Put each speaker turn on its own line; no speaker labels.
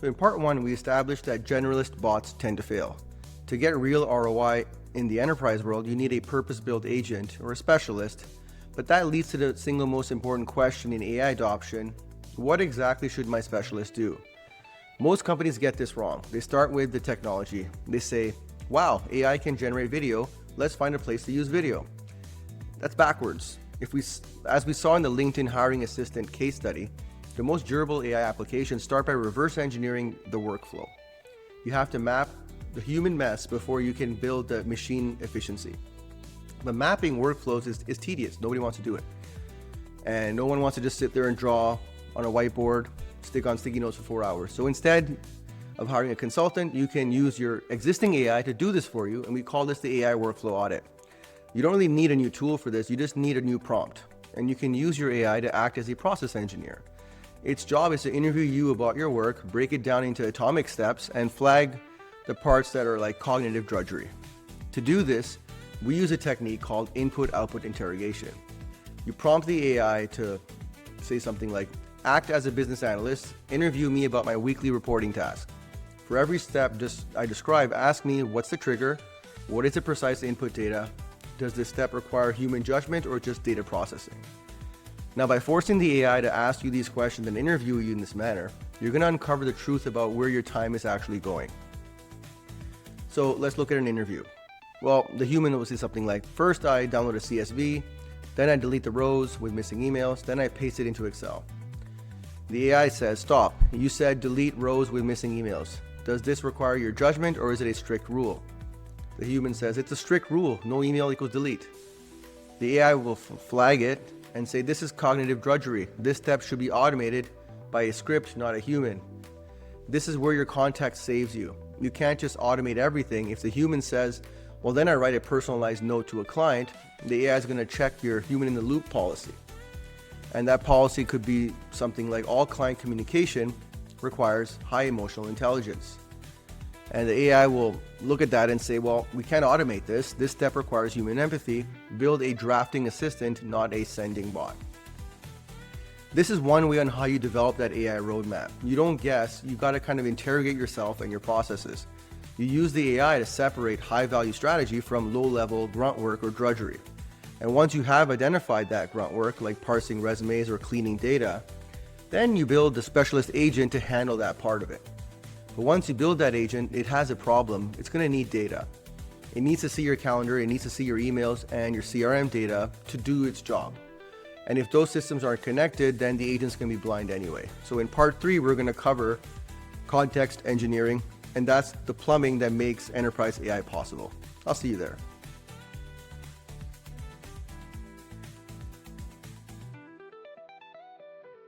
So in part 1, we established that generalist bots tend to fail. To get real ROI in the enterprise world, you need a purpose-built agent or a specialist, but that leads to the single most important question in AI adoption: what exactly should my specialist do? Most companies get this wrong. They start with the technology. They say, wow, AI can generate video, let's find a place to use video. That's backwards. As we saw in the LinkedIn hiring assistant case study, the most durable AI applications start by reverse engineering the workflow. You have to map the human mess before you can build the machine efficiency. But mapping workflows is tedious. Nobody wants to do it. And no one wants to just sit there and draw on a whiteboard, stick on sticky notes for 4 hours. So instead of hiring a consultant, you can use your existing AI to do this for you, and we call this the AI workflow audit. You don't really need a new tool for this, you just need a new prompt. And you can use your AI to act as a process engineer. Its job is to interview you about your work, break it down into atomic steps, and flag the parts that are like cognitive drudgery. To do this, we use a technique called input-output interrogation. You prompt the AI to say something like, act as a business analyst, interview me about my weekly reporting task. For every step I describe, ask me what's the trigger, what is the precise input data, does this step require human judgment or just data processing? Now, by forcing the AI to ask you these questions and interview you in this manner, you're going to uncover the truth about where your time is actually going. So let's look at an interview. Well, the human will say something like, first I download a CSV, then I delete the rows with missing emails, then I paste it into Excel. The AI says, stop, you said delete rows with missing emails. Does this require your judgment or is it a strict rule? The human says, it's a strict rule, no email equals delete. The AI will flag it and say, this is cognitive drudgery. This step should be automated by a script, not a human. This is where your context saves you. You can't just automate everything. If the human says, well, then I write a personalized note to a client, the AI is going to check your human in the loop policy. And that policy could be something like all client communication requires high emotional intelligence. And the AI will look at that and say, well, we can't automate this. This step requires human empathy. Build a drafting assistant, not a sending bot. This is one way on how you develop that AI roadmap. You don't guess, you got to kind of interrogate yourself and your processes. You use the AI to separate high-value strategy from low-level grunt work or drudgery. And once you have identified that grunt work, like parsing resumes or cleaning data, then you build the specialist agent to handle that part of it. But once you build that agent, it has a problem. It's going to need data. It needs to see your calendar, it needs to see your emails and your CRM data to do its job. And if those systems aren't connected, then the agent's going to be blind anyway. So in part 3, we're going to cover context engineering, and that's the plumbing that makes enterprise AI possible. I'll see you there.